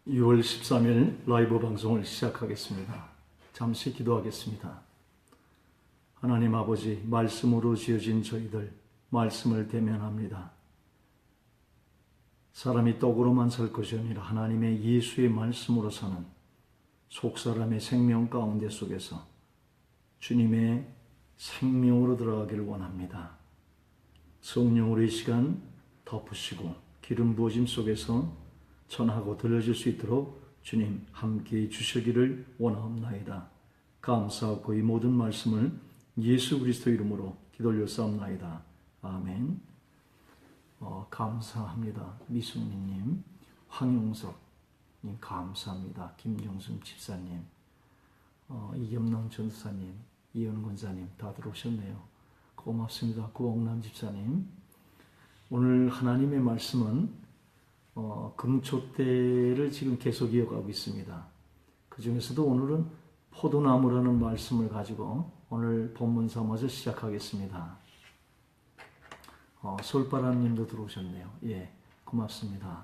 6월 13일 라이브 방송을 시작하겠습니다. 잠시 기도하겠습니다. 하나님 아버지, 말씀으로 지어진 저희들 말씀을 대면합니다. 사람이 떡으로만 살 것이 아니라 하나님의 예수의 말씀으로 사는 속사람의 생명 가운데 속에서 주님의 생명으로 들어가기를 원합니다. 성령으로 이 시간 덮으시고 기름 부어짐 속에서 전하고 들려줄 수 있도록 주님 함께해 주시기를 원하옵나이다. 감사하고 이 모든 말씀을 예수 그리스도 이름으로 기도 올려싸옵나이다. 아멘. 감사합니다. 미숙민님, 황용석님 감사합니다. 김영순 집사님, 이겸남 전사님, 이현 권사님 다 들어오셨네요. 고맙습니다. 구옥남 집사님. 오늘 하나님의 말씀은 금초대를 지금 계속 이어가고 있습니다. 그 중에서도 오늘은 포도나무라는 말씀을 가지고 오늘 본문 삼아서 시작하겠습니다. 솔바람님도 들어오셨네요. 예, 고맙습니다.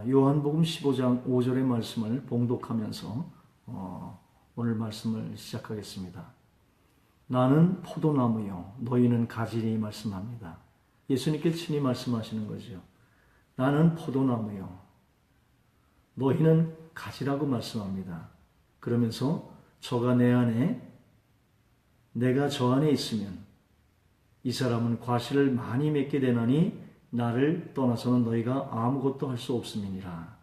요한복음 15장 5절의 말씀을 봉독하면서 오늘 말씀을 시작하겠습니다. 나는 포도나무요 너희는 가지니 말씀합니다. 예수님께 친히 말씀하시는 거죠. 나는 포도나무요 너희는 가지라고 말씀합니다. 그러면서 저가 내 안에 내가 저 안에 있으면 이 사람은 과실을 많이 맺게 되나니 나를 떠나서는 너희가 아무것도 할 수 없음이니라.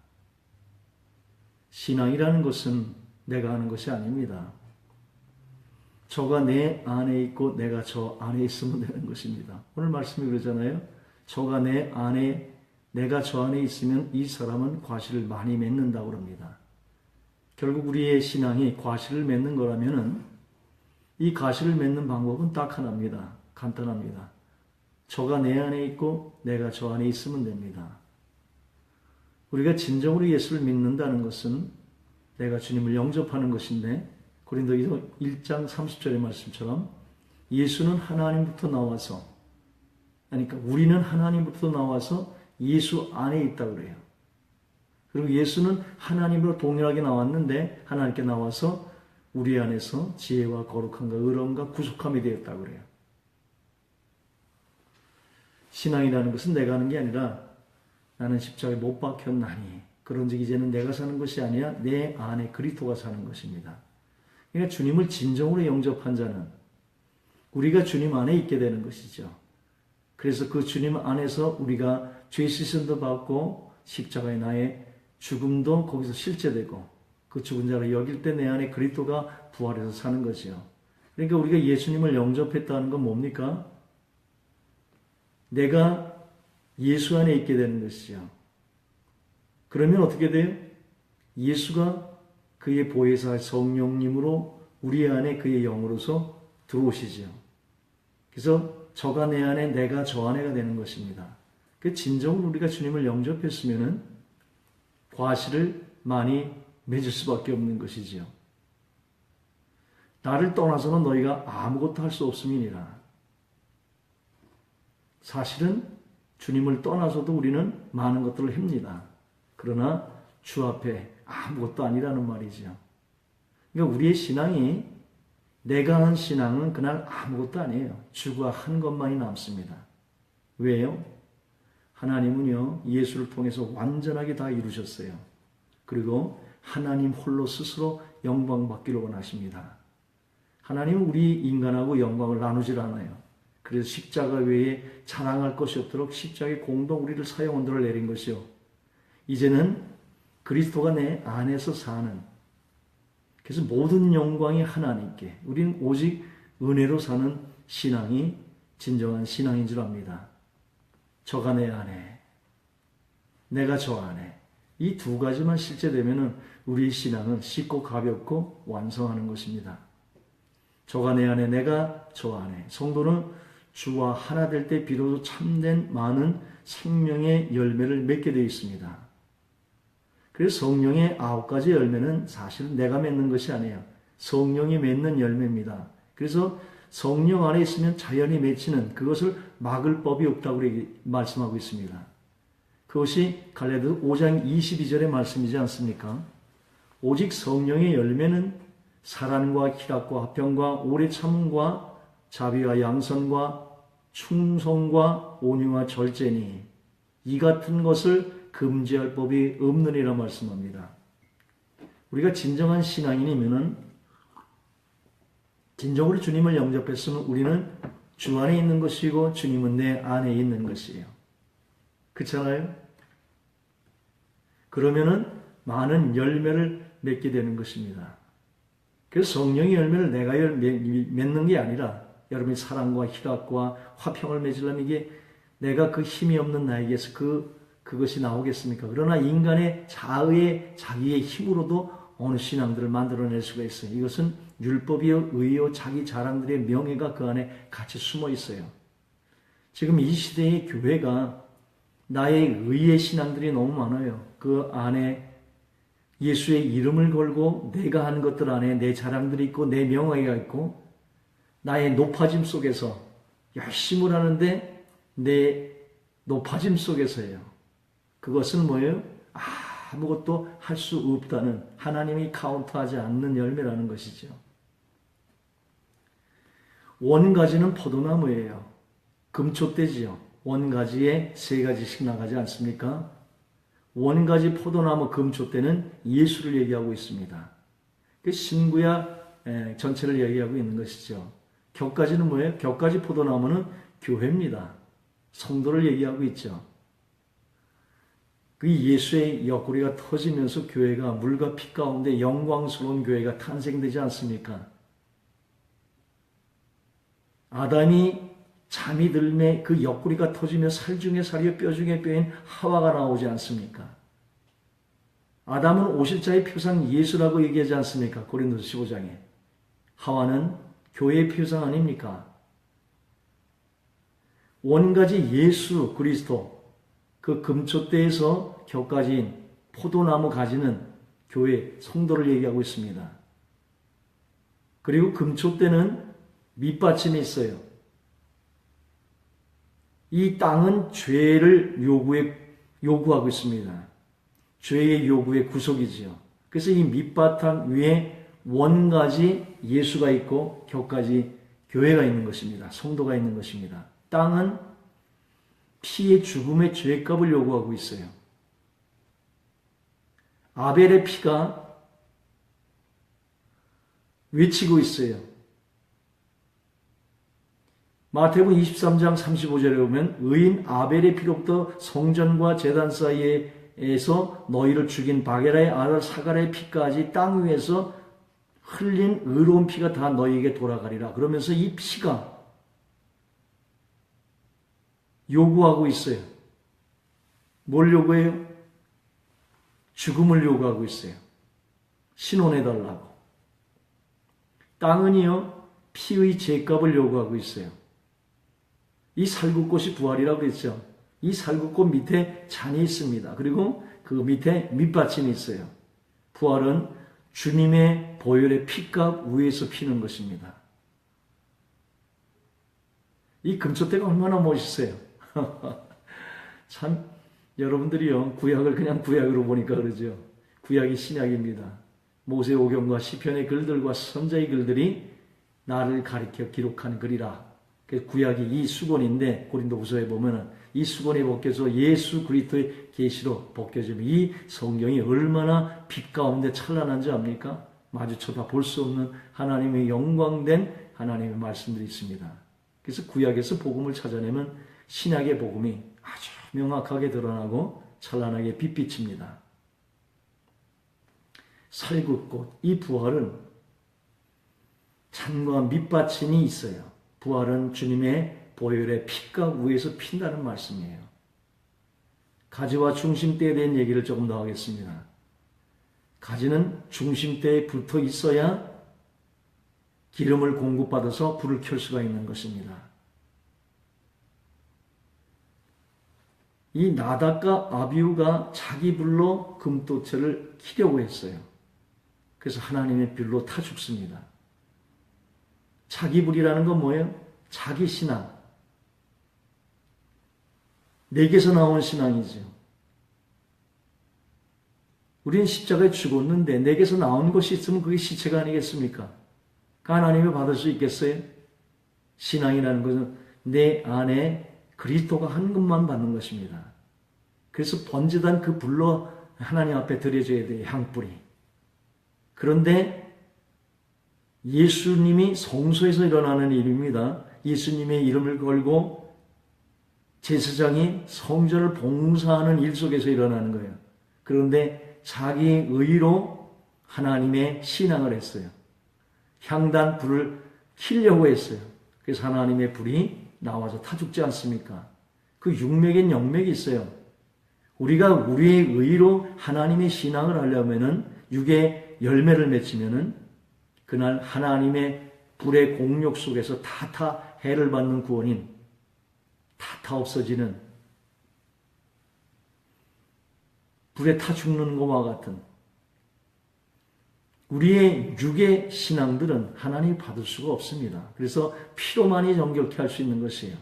신앙이라는 것은 내가 하는 것이 아닙니다. 저가 내 안에 있고 내가 저 안에 있으면 되는 것입니다. 오늘 말씀이 그러잖아요. 저가 내 안에 내가 저 안에 있으면 이 사람은 과실을 많이 맺는다고 합니다. 결국 우리의 신앙이 과실을 맺는 거라면은 이 과실을 맺는 방법은 딱 하나입니다. 간단합니다. 저가 내 안에 있고 내가 저 안에 있으면 됩니다. 우리가 진정으로 예수를 믿는다는 것은 내가 주님을 영접하는 것인데 고린도서 1장 30절의 말씀처럼 예수는 하나님부터 나와서 그러니까 우리는 하나님부터 나와서 예수 안에 있다고 그래요. 그리고 예수는 하나님으로 동일하게 나왔는데 하나님께 나와서 우리 안에서 지혜와 거룩함과 의로움과 구속함이 되었다고 그래요. 신앙이라는 것은 내가 하는 게 아니라 나는 십자가에 못 박혔나니 그런즉 이제는 내가 사는 것이 아니라 내 안에 그리스도가 사는 것입니다. 그러니까 주님을 진정으로 영접한 자는 우리가 주님 안에 있게 되는 것이죠. 그래서 그 주님 안에서 우리가 죄 씻음도 받고 십자가의 나의 죽음도 거기서 실제되고 그 죽은 자를 여길 때 내 안에 그리스도가 부활해서 사는 거죠. 그러니까 우리가 예수님을 영접했다는 건 뭡니까? 내가 예수 안에 있게 되는 것이죠. 그러면 어떻게 돼요? 예수가 그의 보혜사 성령님으로 우리 안에 그의 영으로서 들어오시죠. 그래서 저가 내 안에 내가 저 안에가 되는 것입니다. 그 진정으로 우리가 주님을 영접했으면은 과실을 많이 맺을 수밖에 없는 것이지요. 나를 떠나서는 너희가 아무것도 할 수 없음이니라. 사실은 주님을 떠나서도 우리는 많은 것들을 합니다. 그러나 주 앞에 아무것도 아니라는 말이죠. 그러니까 우리의 신앙이 내가 한 신앙은 그날 아무것도 아니에요. 주가 한 것만이 남습니다. 왜요? 하나님은요, 예수를 통해서 완전하게 다 이루셨어요. 그리고 하나님 홀로 스스로 영광 받기를 원하십니다. 하나님은 우리 인간하고 영광을 나누질 않아요. 그래서 십자가 외에 자랑할 것이 없도록 십자가의 공동 우리를 사형원도를 내린 것이요. 이제는 그리스도가 내 안에서 사는 그래서 모든 영광이 하나님께 우리는 오직 은혜로 사는 신앙이 진정한 신앙인 줄 압니다. 저가 내 안에 내가 저 안에 이 두 가지만 실제되면 우리 신앙은 쉽고 가볍고 완성하는 것입니다. 저가 내 안에 내가 저 안에 성도는 주와 하나 될 때 비로소 참된 많은 생명의 열매를 맺게 되어 있습니다. 그래서 성령의 9가지 열매는 사실은 내가 맺는 것이 아니에요. 성령이 맺는 열매입니다. 그래서 성령 안에 있으면 자연히 맺히는 그것을 막을 법이 없다고 말씀하고 있습니다. 그것이 갈라디아서 5장 22절의 말씀이지 않습니까? 오직 성령의 열매는 사랑과 희락과 화평과 오래 참음과 자비와 양선과 충성과 온유와 절제니 이 같은 것을 금지할 법이 없느니라 말씀합니다. 우리가 진정한 신앙인이면은 진정으로 주님을 영접했으면 우리는 주 안에 있는 것이고 주님은 내 안에 있는 것이에요. 그렇잖아요? 그러면은 많은 열매를 맺게 되는 것입니다. 그래서 성령의 열매를 내가 맺는 게 아니라 여러분이 사랑과 희락과 화평을 맺으려면 이게 내가 그 힘이 없는 나에게서 그것이 나오겠습니까? 그러나 인간의 자기의 힘으로도 어느 신앙들을 만들어낼 수가 있어요. 이것은 율법이요, 의요, 자기 자랑들의 명예가 그 안에 같이 숨어 있어요. 지금 이 시대의 교회가 나의 의의 신앙들이 너무 많아요. 그 안에 예수의 이름을 걸고 내가 하는 것들 안에 내 자랑들이 있고 내 명예가 있고 나의 높아짐 속에서 열심을 하는데 내 높아짐 속에서예요. 그것은 뭐예요? 아무것도 할 수 없다는 하나님이 카운트하지 않는 열매라는 것이죠. 원가지는 포도나무예요. 금초대지요. 원가지에 3가지씩 나가지 않습니까? 원가지 포도나무 금초대는 예수를 얘기하고 있습니다. 그 신구약 전체를 얘기하고 있는 것이죠. 격가지는 뭐예요? 격가지 포도나무는 교회입니다. 성도를 얘기하고 있죠. 그 예수의 옆구리가 터지면서 교회가 물과 피 가운데 영광스러운 교회가 탄생되지 않습니까? 아담이 잠이 들매 그 옆구리가 터지며 살 중에 살이요 뼈 중에 뼈인 하와가 나오지 않습니까? 아담은 오실자의 표상 예수라고 얘기하지 않습니까? 고린도서 15장에. 하와는 교회의 표상 아닙니까? 원가지 예수 그리스도 그 금초대에서 격가지인 포도나무 가지는 교회 성도를 얘기하고 있습니다. 그리고 금초대는 밑받침이 있어요. 이 땅은 죄를 요구하고 있습니다. 죄의 요구의 구속이지요. 그래서 이 밑바탕 위에 원가지 예수가 있고 격가지 교회가 있는 것입니다. 성도가 있는 것입니다. 땅은 피의 죽음의 죄값을 요구하고 있어요. 아벨의 피가 외치고 있어요. 마태복음 23장 35절에 보면 의인 아벨의 피로부터 성전과 제단 사이에서 너희를 죽인 바게라의 아들 사가랴의 피까지 땅 위에서 흘린 의로운 피가 다 너희에게 돌아가리라. 그러면서 이 피가 요구하고 있어요. 뭘 요구해요? 죽음을 요구하고 있어요. 신원해달라고. 땅은요, 피의 죄값을 요구하고 있어요. 이 살구꽃이 부활이라고 그랬죠. 이 살구꽃 밑에 잔이 있습니다. 그리고 그 밑에 밑받침이 있어요. 부활은 주님의 보혈의 피값 위에서 피는 것입니다. 이 금초대가 얼마나 멋있어요. 참 여러분들이요 구약을 그냥 구약으로 보니까 그러죠. 구약이 신약입니다. 모세오경과 시편의 글들과 선자의 글들이 나를 가리켜 기록한 글이라. 구약이 이 수건인데 고린도후서에 보면은 이 수건이 벗겨서 예수 그리스도의 계시로 벗겨지면 이 성경이 얼마나 빛 가운데 찬란한지 압니까? 마주쳐다 볼 수 없는 하나님의 영광된 하나님의 말씀들이 있습니다. 그래서 구약에서 복음을 찾아내면 신약의 복음이 아주 명확하게 드러나고 찬란하게 빛비칩니다. 살구꽃, 이 부활은 잔과 밑받침이 있어요. 부활은 주님의 보혈의 피값 위에서 핀다는 말씀이에요. 가지와 중심대에 대한 얘기를 조금 더 하겠습니다. 가지는 중심대에 붙어 있어야 기름을 공급받아서 불을 켤 수가 있는 것입니다. 이 나답과 아비후가 자기 불로 금도체를 키려고 했어요. 그래서 하나님의 불로 타 죽습니다. 자기 불이라는 건 뭐예요? 자기 신앙. 내게서 나온 신앙이죠. 우리는 십자가에 죽었는데 내게서 나온 것이 있으면 그게 시체가 아니겠습니까? 그 하나님이 받을 수 있겠어요? 신앙이라는 것은 내 안에 그리스도가 한 것만 받는 것입니다. 그래서 번제단 그 불로 하나님 앞에 드려져야 돼요. 향불이. 그런데 예수님이 성소에서 일어나는 일입니다. 예수님의 이름을 걸고 제사장이 성전을 봉사하는 일 속에서 일어나는 거예요. 그런데 자기 의로 하나님의 신앙을 했어요. 향단 불을 켜려고 했어요. 그래서 하나님의 불이 나와서 타 죽지 않습니까? 그 육맥엔 영맥이 있어요. 우리가 우리의 의로 하나님의 신앙을 하려면은 육의 열매를 맺으면은 그날 하나님의 불의 공력 속에서 타타 해를 받는 구원인 타타 없어지는 불에 타 죽는 것과 같은 우리의 육의 신앙들은 하나님이 받을 수가 없습니다. 그래서 피로만이 정결케 할 수 있는 것이에요.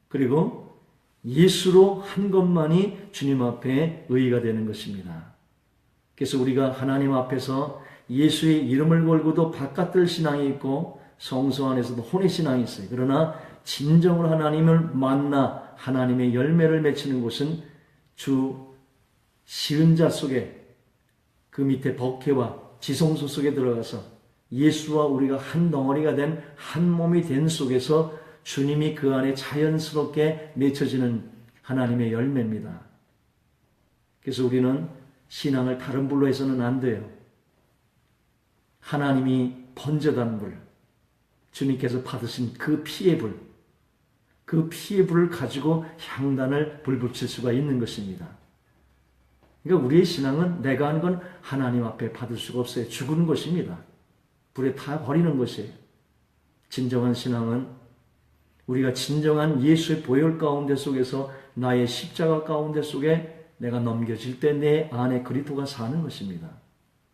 그리고 예수로 한 것만이 주님 앞에 의의가 되는 것입니다. 그래서 우리가 하나님 앞에서 예수의 이름을 걸고도 바깥들 신앙이 있고 성소 안에서도 혼의 신앙이 있어요. 그러나 진정으로 하나님을 만나 하나님의 열매를 맺히는 곳은 주 시은자 속에 그 밑에 법궤와 지성소 속에 들어가서 예수와 우리가 한 덩어리가 된 한 몸이 된 속에서 주님이 그 안에 자연스럽게 맺혀지는 하나님의 열매입니다. 그래서 우리는 신앙을 다른 불로 해서는 안 돼요. 하나님이 번제단 불, 주님께서 받으신 그 피의 불, 그 피의 불을 가지고 향단을 불붙일 수가 있는 것입니다. 그러니까 우리의 신앙은 내가 한 건 하나님 앞에 받을 수가 없어요. 죽은 것입니다. 불에 타 버리는 것이에요. 진정한 신앙은 우리가 진정한 예수의 보혈 가운데 속에서 나의 십자가 가운데 속에 내가 넘겨질 때 내 안에 그리스도가 사는 것입니다.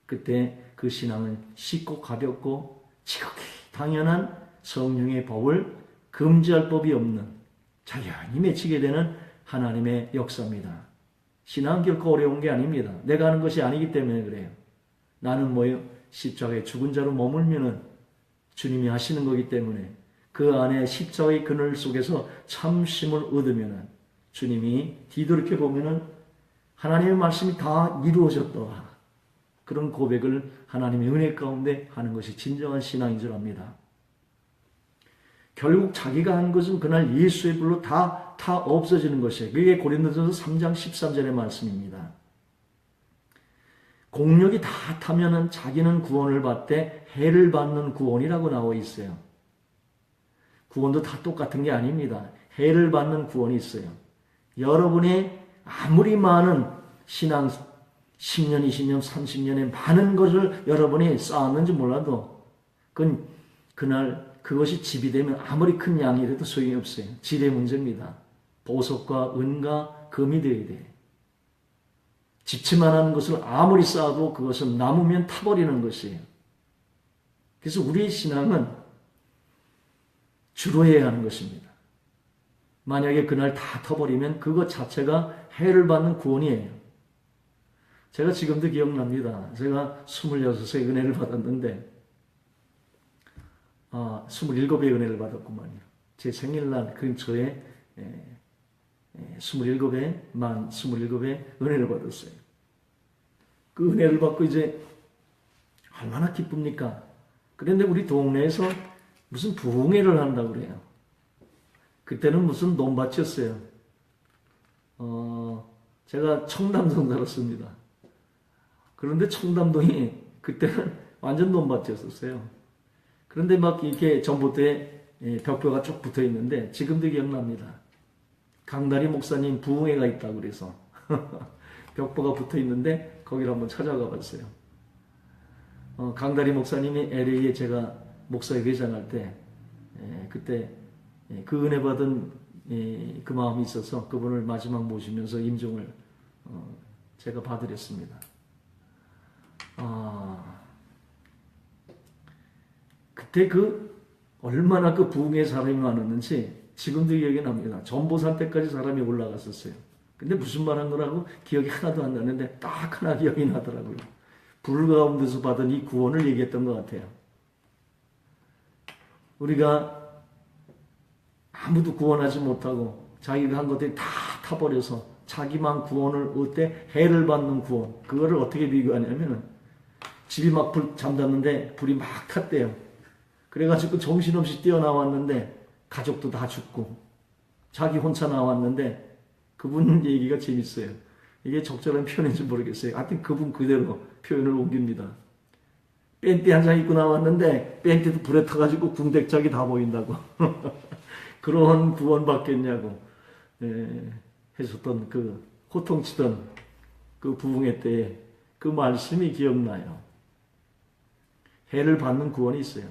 그때 그 신앙은 쉽고 가볍고 지극히 당연한 성령의 법을 금지할 법이 없는 자연히 맺히게 되는 하나님의 역사입니다. 신앙은 결코 어려운 게 아닙니다. 내가 하는 것이 아니기 때문에 그래요. 나는 뭐예요? 십자가에 죽은 자로 머물면은 주님이 하시는 거기 때문에 그 안에 십자가의 그늘 속에서 참심을 얻으면은 주님이 뒤돌이켜 보면은 하나님의 말씀이 다 이루어졌더라. 그런 고백을 하나님의 은혜 가운데 하는 것이 진정한 신앙인 줄 압니다. 결국 자기가 한 것은 그날 예수의 불로 다 없어지는 것이에요. 그게 고린도전서 3장 13절의 말씀입니다. 공력이 다 타면은 자기는 구원을 받되 해를 받는 구원이라고 나와 있어요. 구원도 다 똑같은 게 아닙니다. 해를 받는 구원이 있어요. 여러분이 아무리 많은 신앙 10년, 20년, 30년의 많은 것을 여러분이 쌓았는지 몰라도 그날 그것이 집이 되면 아무리 큰 양이라도 소용이 없어요. 질의 문제입니다. 보석과 은과 금이 되어야 돼. 집치만한 것을 아무리 쌓아도 그것은 남으면 타버리는 것이에요. 그래서 우리의 신앙은 주로 해야 하는 것입니다. 만약에 그날 다 터버리면 그것 자체가 해를 받는 구원이에요. 제가 지금도 기억납니다. 제가 26세 은혜를 받았는데 27의 은혜를 받았구만요. 제 생일날 근처에 27의 은혜를 받았어요. 그 은혜를 받고 이제 얼마나 기쁩니까? 그런데 우리 동네에서 무슨 부흥회를 한다고 그래요. 그때는 무슨 논밭이었어요. 제가 청담동 살았습니다. 그런데 청담동이 그때는 완전 논밭이었어요. 그런데 막 이렇게 전봇대에 벽표가 쭉 붙어 있는데 지금도 기억납니다. 강다리 목사님 부흥회가 있다고 그래서 벽보가 붙어 있는데 거기를 한번 찾아가 봤어요. 강다리 목사님이 LA에 제가 목사회 회장할 때 그때 그 은혜 받은 그 마음이 있어서 그분을 마지막 모시면서 임종을 제가 봐드렸습니다. 그때 얼마나 그 부흥에 사람이 많았는지 지금도 기억이 납니다. 전보산 때까지 사람이 올라갔었어요. 근데 무슨 말 한 거라고 기억이 하나도 안 나는데 딱 하나 기억이 나더라고요. 불 가운데서 받은 이 구원을 얘기했던 것 같아요. 우리가 아무도 구원하지 못하고 자기가 한 것들이 다 타버려서 자기만 구원을 어때? 해를 받는 구원. 그거를 어떻게 비교하냐면은 집이 막 불 잠잤는데 불이 막 탔대요. 그래가지고 정신없이 뛰어나왔는데 가족도 다 죽고 자기 혼자 나왔는데 그분 얘기가 재밌어요. 이게 적절한 표현인지 모르겠어요. 하여튼 그분 그대로 표현을 옮깁니다. 뺀띠 한 장 입고 나왔는데 뺀띠도 불에 타가지고 궁뎅짝이 다 보인다고. 그런 구원 받겠냐고 했었던 그 호통치던 그 부흥회 때에 그 말씀이 기억나요. 해를 받는 구원이 있어요.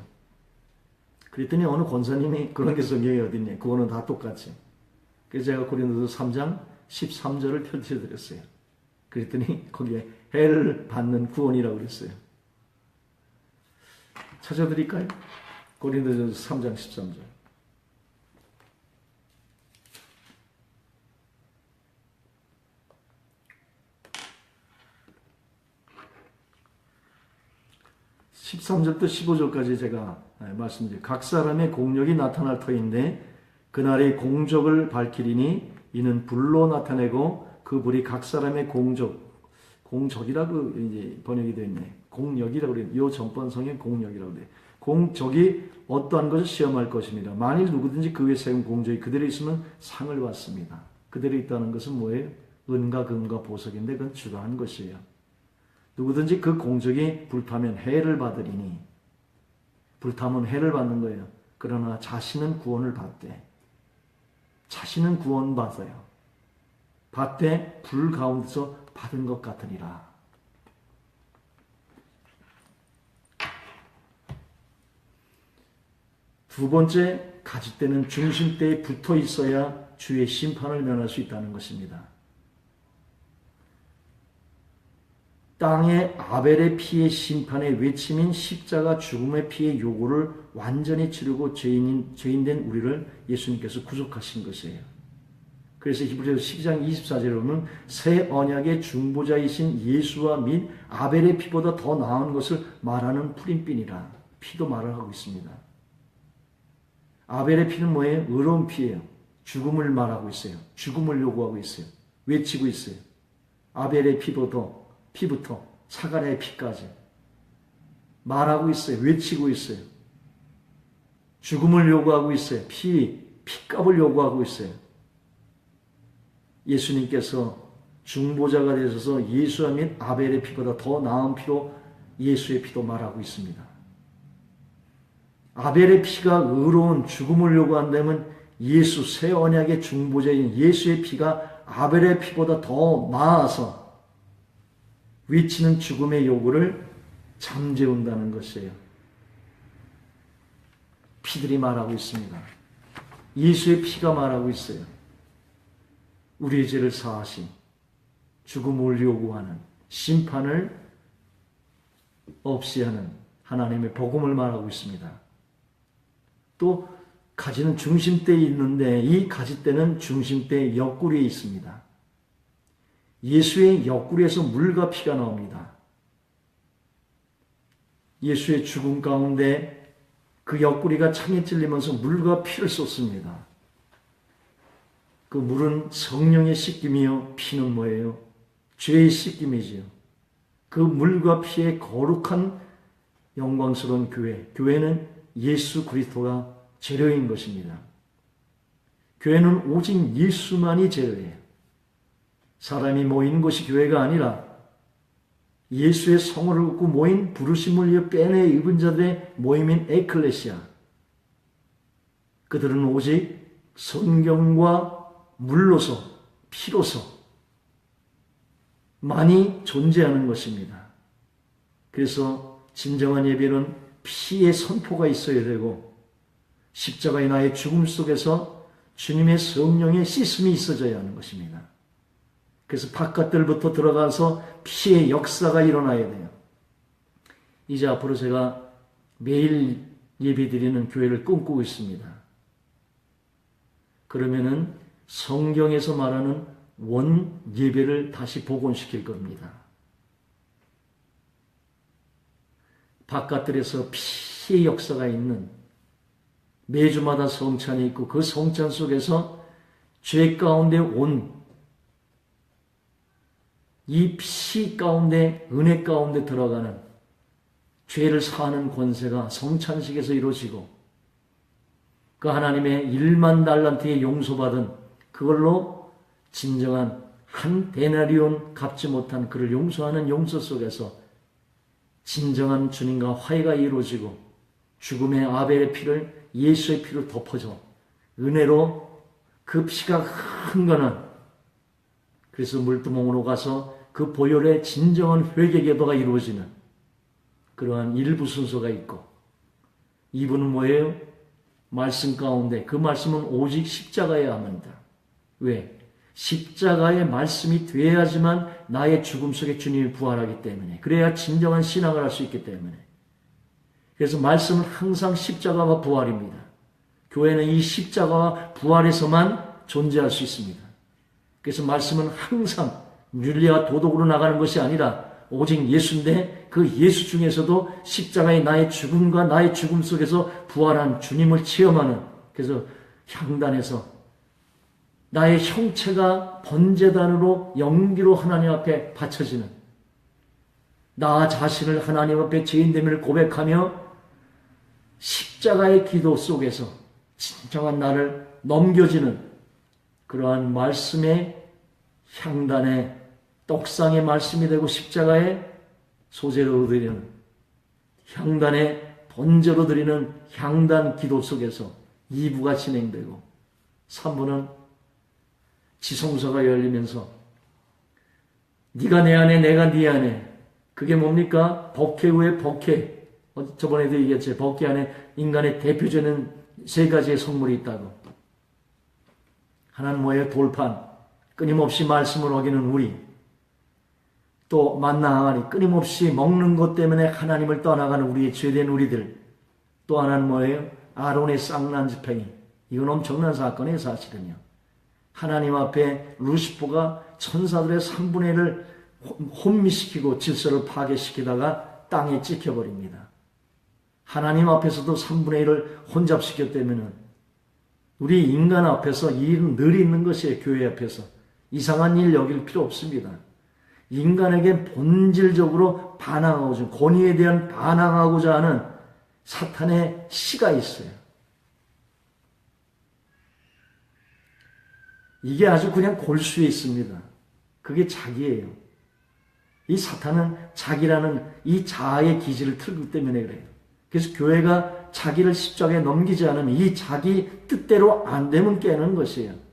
그랬더니 어느 권사님이 그런 게 성경에 어딨냐. 그거는 다 똑같이. 그래서 제가 고린도서 3장 13절을 펼쳐드렸어요. 그랬더니 거기에 해를 받는 구원이라고 그랬어요. 찾아드릴까요? 고린도전서 3장 13절. (13절부터) (15절까지) 제가 말씀드려요. 각 사람의 공력이 나타날 터인데 그날의 공적을 밝히리니 이는 불로 나타내고 그 불이 각 사람의 공적이라고 이제 번역이 되어 있네. 공력이라고 그래요. 요 전번성에 공력이라고 돼요. 공적이 어떠한 것을 시험할 것입니다. 만일 누구든지 그 위에 세운 공적이 그대로 있으면 상을 받습니다. 그대로 있다는 것은 뭐예요? 은과 금과 보석인데 그건 주관한 것이에요. 누구든지 그 공적이 불타면 해를 받으리니, 불타면 해를 받는 거예요. 그러나 자신은 구원을 받되, 자신은 구원받아요. 받되 불 가운데서 받은 것 같으니라. 두 번째, 가짓대는 중심대에 붙어 있어야 주의 심판을 면할 수 있다는 것입니다. 땅의 아벨의 피의 심판의 외침인 십자가 죽음의 피의 요구를 완전히 치르고 죄인된 우리를 예수님께서 구속하신 것이에요. 그래서 히브리서 12장 24절에 보면 새 언약의 중보자이신 예수와 및 아벨의 피보다 더 나은 것을 말하는 풀인핀이라 피도 말을 하고 있습니다. 아벨의 피는 뭐예요? 의로운 피예요. 죽음을 말하고 있어요. 죽음을 요구하고 있어요. 외치고 있어요. 아벨의 피부터 사가랴의 피까지 말하고 있어요. 외치고 있어요. 죽음을 요구하고 있어요. 피값을 요구하고 있어요. 예수님께서 중보자가 되셔서 예수와 및 아벨의 피보다 더 나은 피로 예수의 피도 말하고 있습니다. 아벨의 피가 의로운 죽음을 요구한다면 예수 새 언약의 중보자인 예수의 피가 아벨의 피보다 더 나아서 외치는 죽음의 요구를 잠재운다는 것이에요. 피들이 말하고 있습니다. 예수의 피가 말하고 있어요. 우리의 죄를 사하신, 죽음을 요구하는, 심판을 없이 하는 하나님의 복음을 말하고 있습니다. 또 가지는 중심대에 있는데 이 가지대는 중심대의 옆구리에 있습니다. 예수의 옆구리에서 물과 피가 나옵니다. 예수의 죽음 가운데 그 옆구리가 창에 찔리면서 물과 피를 쏟습니다. 그 물은 성령의 씻김이요, 피는 뭐예요? 죄의 씻김이지요. 그 물과 피의 거룩한 영광스러운 교회는 예수 그리스도가 재료인 것입니다. 교회는 오직 예수만이 재료예요. 사람이 모인 곳이 교회가 아니라 예수의 성을 얻고 모인 부르심을 위해 빼내 입은 자들의 모임인 에클레시아. 그들은 오직 성경과 물로서 피로서 많이 존재하는 것입니다. 그래서 진정한 예배는 피의 선포가 있어야 되고 십자가의 나의 죽음 속에서 주님의 성령의 씻음이 있어져야 하는 것입니다. 그래서 바깥들부터 들어가서 피의 역사가 일어나야 돼요. 이제 앞으로 제가 매일 예배드리는 교회를 꿈꾸고 있습니다. 그러면은 성경에서 말하는 원 예배를 다시 복원시킬 겁니다. 바깥들에서 피의 역사가 있는 매주마다 성찬이 있고 그 성찬 속에서 죄 가운데 온 이 피 가운데 은혜 가운데 들어가는 죄를 사하는 권세가 성찬식에서 이루어지고 그 하나님의 1만 달란트의 용서받은 그걸로 진정한 한 데나리온 갚지 못한 그를 용서하는 용서 속에서 진정한 주님과 화해가 이루어지고 죽음의 아벨의 피를 예수의 피로 덮어줘 은혜로 그 피가 흥건한 그래서 물두멍으로 가서 그 보혈의 진정한 회개 기도가 이루어지는 그러한 일부 순서가 있고 이분은 뭐예요? 말씀 가운데 그 말씀은 오직 십자가여야 합니다. 왜? 십자가의 말씀이 돼야지만 나의 죽음 속에 주님이 부활하기 때문에 그래야 진정한 신앙을 할 수 있기 때문에 그래서 말씀은 항상 십자가와 부활입니다. 교회는 이 십자가와 부활에서만 존재할 수 있습니다. 그래서 말씀은 항상 윤리와 도덕으로 나가는 것이 아니라 오직 예수인데 그 예수 중에서도 십자가의 나의 죽음과 나의 죽음 속에서 부활한 주님을 체험하는 그래서 향단에서 나의 형체가 번제단으로 연기로 하나님 앞에 바쳐지는 나 자신을 하나님 앞에 죄인됨을 고백하며 십자가의 기도 속에서 진정한 나를 넘겨지는 그러한 말씀의 향단의 떡상의 말씀이 되고 십자가의 소재로 드리는 향단의 번제로 드리는 향단 기도 속에서 2부가 진행되고 3부는 지성소가 열리면서 네가 내 안에 내가 네 안에 그게 뭡니까? 법회 후에 법회 저번에도 얘기했죠. 법회 안에 인간의 대표적인 3가지의 성물이 있다고. 하나는 뭐예요? 돌판 끊임없이 말씀을 어기는 우리 또 만나 항아리 끊임없이 먹는 것 때문에 하나님을 떠나가는 우리의 죄된 우리들 또 하나는 뭐예요? 아론의 쌍난 집행이 이건 엄청난 사건이에요. 사실은요. 하나님 앞에 루시퍼가 천사들의 3분의 1을 혼미시키고 질서를 파괴시키다가 땅에 찍혀버립니다. 하나님 앞에서도 3분의 1을 혼잡시켰다면 우리 인간 앞에서 이 일은 늘 있는 것이에요. 교회 앞에서. 이상한 일 여길 필요 없습니다. 인간에게 본질적으로 반항하고자 권위에 대한 반항하고자 하는 사탄의 씨가 있어요. 이게 아주 그냥 골수에 있습니다. 그게 자기예요. 이 사탄은 자기라는 이 자아의 기질을 틀기 때문에 그래요. 그래서 교회가 자기를 십자가에 넘기지 않으면 이 자기 뜻대로 안 되면 깨는 것이에요.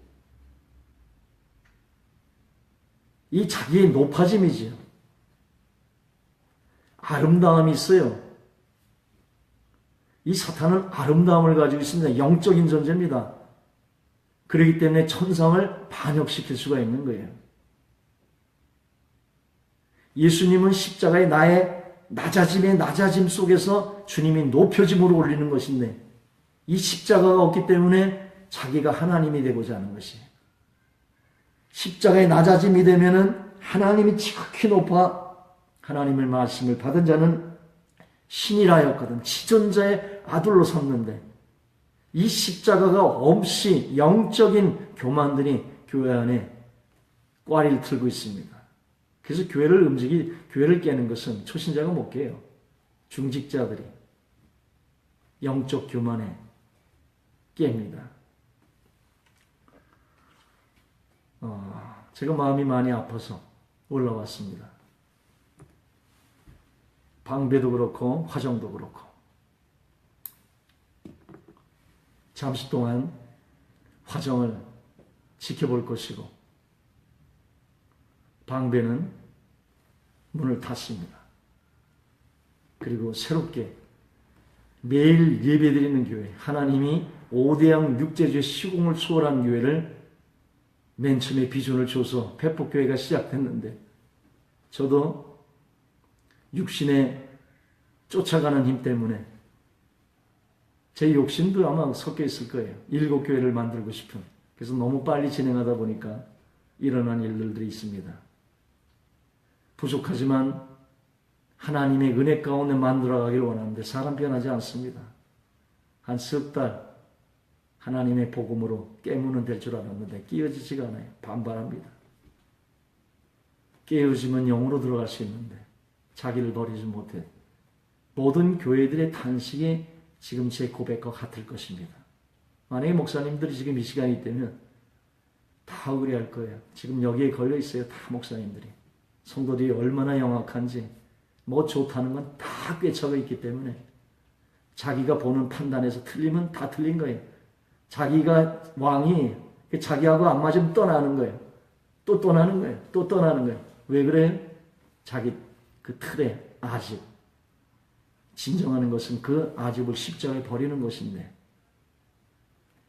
이 자기의 높아짐이지요. 아름다움이 있어요. 이 사탄은 아름다움을 가지고 있습니다. 영적인 존재입니다. 그렇기 때문에 천상을 반역시킬 수가 있는 거예요. 예수님은 십자가의 나의 낮아짐의 낮아짐 속에서 주님이 높여짐으로 올리는 것인데 이 십자가가 없기 때문에 자기가 하나님이 되고자 하는 것이에요. 십자가의 낮아짐이 되면은 하나님이 지극히 높아 하나님의 말씀을 받은 자는 신이라 하였거든. 지존자의 아들로 삼는데 이 십자가가 없이 영적인 교만들이 교회 안에 꽈리를 틀고 있습니다. 그래서 교회를 깨는 것은 초신자가 못 깨요. 중직자들이 영적 교만에 깹니다. 제가 마음이 많이 아파서 올라왔습니다. 방배도 그렇고 화정도 그렇고 잠시 동안 화정을 지켜볼 것이고 방배는 문을 닫습니다. 그리고 새롭게 매일 예배드리는 교회, 하나님이 5대양 6제주의 시공을 수월한 교회를 맨 처음에 비전을 줘서 회복교회가 시작됐는데 저도 육신에 쫓아가는 힘 때문에 제 욕심도 아마 섞여 있을 거예요. 7교회를 만들고 싶은. 그래서 너무 빨리 진행하다 보니까 일어난 일들이 있습니다. 부족하지만 하나님의 은혜 가운데 만들어가기를 원하는데 사람 변하지 않습니다. 한 석 달 하나님의 복음으로 깨무는 될 줄 알았는데 끼어지지가 않아요. 반발합니다. 깨어지면 영으로 들어갈 수 있는데 자기를 버리지 못해. 모든 교회들의 탄식이 지금 제 고백과 같을 것입니다. 만약에 목사님들이 지금 이 시간이 있다면 다 의뢰할 거예요. 지금 여기에 걸려 있어요. 다 목사님들이. 성도들이 얼마나 영악한지 뭐 좋다는 건 다 꿰차고 있기 때문에 자기가 보는 판단에서 틀리면 다 틀린 거예요. 자기가 왕이 자기하고 안 맞으면 떠나는 거예요. 또 떠나는 거예요. 또 떠나는 거예요. 왜 그래요? 자기 그 틀에 아집. 진정하는 것은 그 아집을 십자가에 버리는 것인데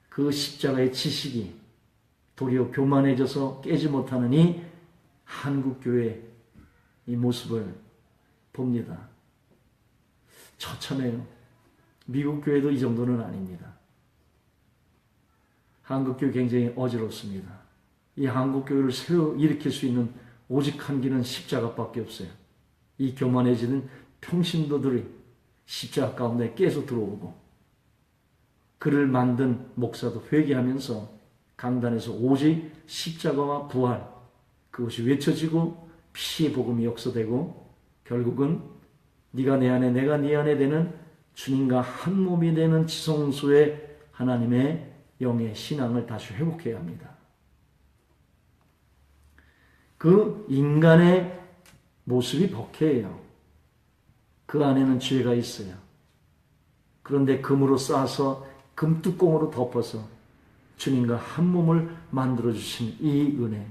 그 십자가의 지식이 도리어 교만해져서 깨지 못하는 이 한국교회의 이 모습을 봅니다. 처참해요. 미국 교회도 이 정도는 아닙니다. 한국교회 굉장히 어지럽습니다. 이 한국교회를 새로 일으킬 수 있는 오직 한 길은 십자가밖에 없어요. 이 교만해지는 평신도들이 십자가 가운데 깨서 들어오고 그를 만든 목사도 회개하면서 강단에서 오직 십자가와 부활 그것이 외쳐지고 피의 복음이 역사되고 결국은 네가 내 안에 내가 네 안에 되는 주님과 한 몸이 되는 지성소의 하나님의 영의 신앙을 다시 회복해야 합니다. 그 인간의 모습이 버케예요. 그 안에는 죄가 있어요. 그런데 금으로 싸서 금뚜껑으로 덮어서 주님과 한 몸을 만들어주신 이 은혜,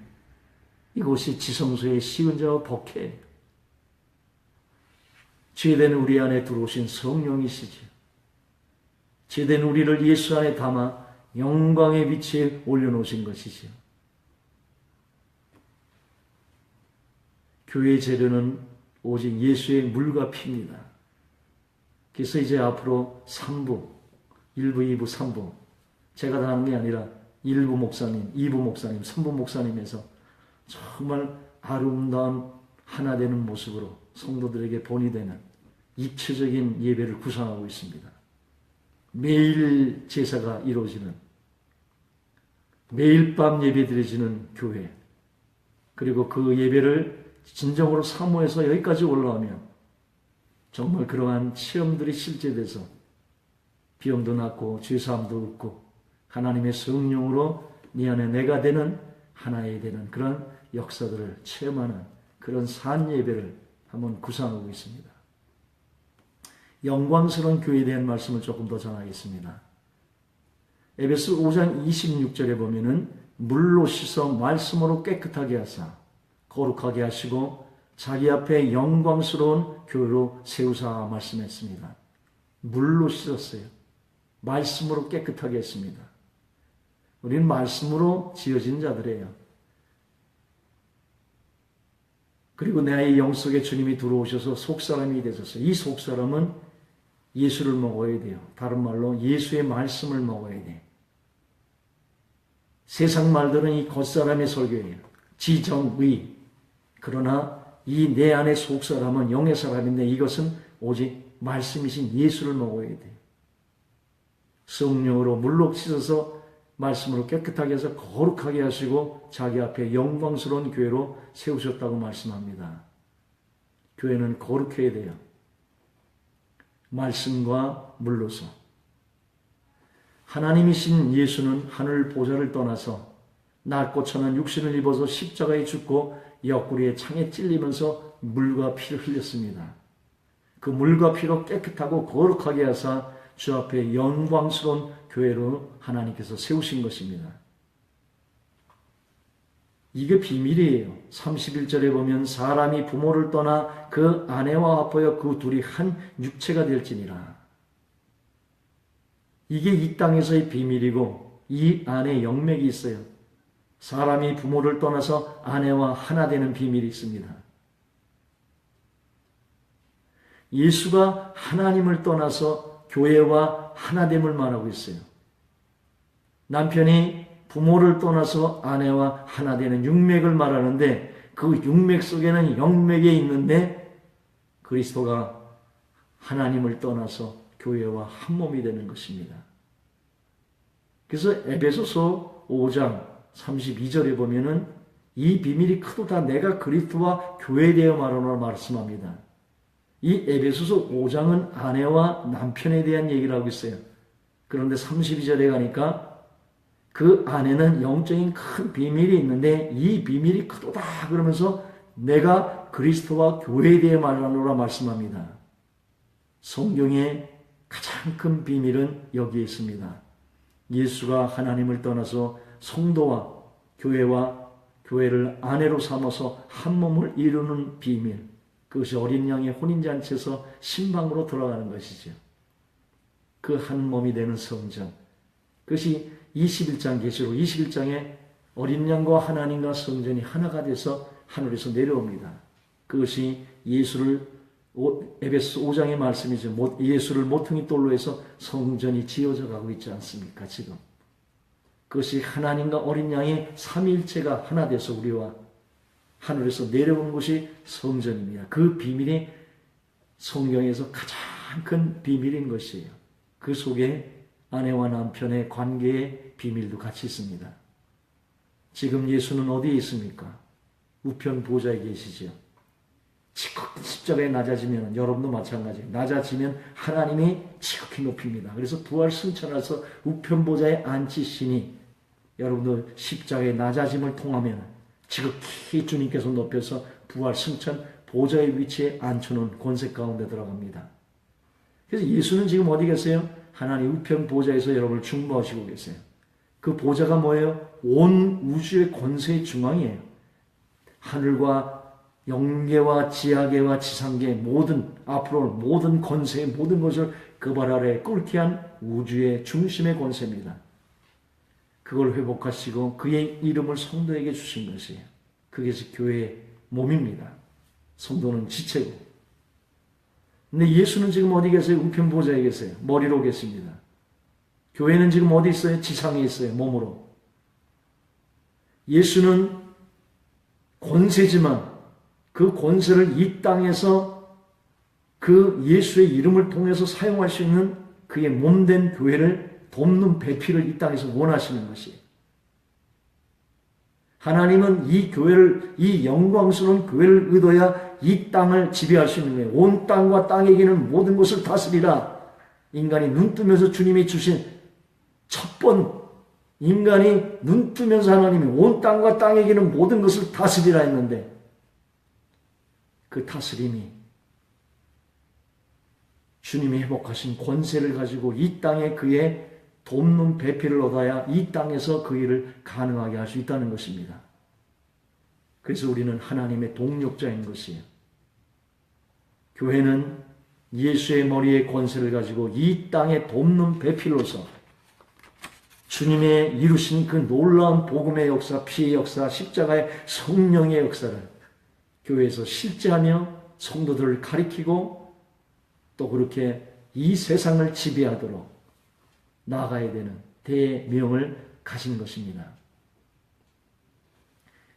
이곳이 지성소의 시은자와 버케예요. 죄된 우리 안에 들어오신 성령이시지요. 죄된 우리를 예수 안에 담아 영광의 위치에 올려놓으신 것이지요. 교회의 재료는 오직 예수의 물과 피입니다. 그래서 이제 앞으로 3부, 1부, 2부, 3부 제가 다 하는 게 아니라 1부 목사님, 2부 목사님, 3부 목사님에서 정말 아름다운 하나 되는 모습으로 성도들에게 본이 되는 입체적인 예배를 구상하고 있습니다. 매일 제사가 이루어지는, 매일 밤 예배 드려지는 교회, 그리고 그 예배를 진정으로 사모해서 여기까지 올라오면 정말 그러한 체험들이 실제돼서 비염도 낫고 죄사함도 없고 하나님의 성령으로 네 안에 내가 되는 하나에 되는 그런 역사들을 체험하는 그런 산 예배를 한번 구상하고 있습니다. 영광스러운 교회에 대한 말씀을 조금 더 전하겠습니다. 에베소 5장 26절에 보면은 물로 씻어 말씀으로 깨끗하게 하사 거룩하게 하시고 자기 앞에 영광스러운 교회로 세우사 말씀했습니다. 물로 씻었어요. 말씀으로 깨끗하게 했습니다. 우리는 말씀으로 지어진 자들이에요. 그리고 내 영 속에 주님이 들어오셔서 속사람이 되셔서 이 속사람은 예수를 먹어야 돼요. 다른 말로 예수의 말씀을 먹어야 돼요. 세상 말들은 이 겉사람의 설교예요. 지정의. 그러나 이 내 안의 속사람은 영의 사람인데 이것은 오직 말씀이신 예수를 먹어야 돼요. 성령으로 물로 씻어서 말씀으로 깨끗하게 해서 거룩하게 하시고 자기 앞에 영광스러운 교회로 세우셨다고 말씀합니다. 교회는 거룩해야 돼요. 말씀과 물로서. 하나님이신 예수는 하늘 보좌를 떠나서 낡고 천한 육신을 입어서 십자가에 죽고 옆구리에 창에 찔리면서 물과 피를 흘렸습니다. 그 물과 피로 깨끗하고 거룩하게 하사 주 앞에 영광스러운 교회로 하나님께서 세우신 것입니다. 이게 비밀이에요. 31절에 보면 사람이 부모를 떠나 그 아내와 합하여 그 둘이 한 육체가 될지니라. 이게 이 땅에서의 비밀이고 이 안에 영맥이 있어요. 사람이 부모를 떠나서 아내와 하나 되는 비밀이 있습니다. 예수가 하나님을 떠나서 교회와 하나됨을 말하고 있어요. 남편이 부모를 떠나서 아내와 하나 되는 육맥을 말하는데 그 육맥 속에는 영맥이 있는데 그리스도가 하나님을 떠나서 교회와 한 몸이 되는 것입니다. 그래서 에베소서 5장 32절에 보면은 이 비밀이 크도다 내가 그리스도와 교회에 대해 말하노라 말씀합니다. 이 에베소서 5장은 아내와 남편에 대한 얘기를 하고 있어요. 그런데 32절에 가니까 그 안에는 영적인 큰 비밀이 있는데 이 비밀이 크도다 그러면서 내가 그리스도와 교회에 대해 말하노라 말씀합니다. 성경의 가장 큰 비밀은 여기에 있습니다. 예수가 하나님을 떠나서 성도와 교회를 아내로 삼아서 한 몸을 이루는 비밀, 그것이 어린 양의 혼인잔치에서 신방으로 돌아가는 것이죠. 그 한 몸이 되는 성전, 그것이 21장 계시록 21장에 어린 양과 하나님과 성전이 하나가 돼서 하늘에서 내려옵니다. 그것이 예수를 에베소 5장의 말씀이죠. 예수를 모퉁이 돌로 해서 성전이 지어져 가고 있지 않습니까? 지금 그것이 하나님과 어린 양의 삼위일체가 하나 돼서 우리와 하늘에서 내려온 것이 성전입니다. 그 비밀이 성경에서 가장 큰 비밀인 것이에요. 그 속에 아내와 남편의 관계의 비밀도 같이 있습니다. 지금 예수는 어디에 있습니까? 우편 보좌에 계시죠. 지극히 십자가에 낮아지면 여러분도 마찬가지예요. 낮아지면 하나님이 지극히 높입니다. 그래서 부활 승천해서 우편 보좌에 앉히시니 여러분도 십자가의 낮아짐을 통하면 지극히 주님께서 높여서 부활 승천 보좌의 위치에 앉혀놓은 권세 가운데 들어갑니다. 그래서 예수는 지금 어디 계세요? 하나님 우편 보좌에서 여러분을 중보하시고 계세요. 그 보좌가 뭐예요? 온 우주의 권세의 중앙이에요. 하늘과 영계와 지하계와 지상계 모든 앞으로 모든 권세의 모든 것을 그 발 아래 꿇게 한 우주의 중심의 권세입니다. 그걸 회복하시고 그의 이름을 성도에게 주신 것이에요. 그게 교회의 몸입니다. 성도는 지체고. 근데 예수는 지금 어디 계세요? 우편 보좌에 계세요. 머리로 계십니다. 교회는 지금 어디 있어요? 지상에 있어요. 몸으로. 예수는 권세지만 그 권세를 이 땅에서 그 예수의 이름을 통해서 사용할 수 있는 그의 몸된 교회를 돕는 배필을 이 땅에서 원하시는 것이에요. 하나님은 이 교회를, 이 영광스러운 교회를 의도해야 이 땅을 지배할 수 있는 거예요. 온 땅과 땅에 기는 모든 것을 다스리라. 인간이 눈뜨면서 주님이 주신 첫 번, 인간이 눈뜨면서 하나님이 온 땅과 땅에 기는 모든 것을 다스리라 했는데 그 다스림이 주님이 회복하신 권세를 가지고 이 땅에 그의 돕는 배필을 얻어야 이 땅에서 그 일을 가능하게 할 수 있다는 것입니다. 그래서 우리는 하나님의 동력자인 것이에요. 교회는 예수의 머리에 권세를 가지고 이 땅에 돕는 배필로서 주님의 이루신 그 놀라운 복음의 역사, 피의 역사, 십자가의 성령의 역사를 교회에서 실제하며 성도들을 가리키고 또 그렇게 이 세상을 지배하도록 나아가야 되는 대명을 가진 것입니다.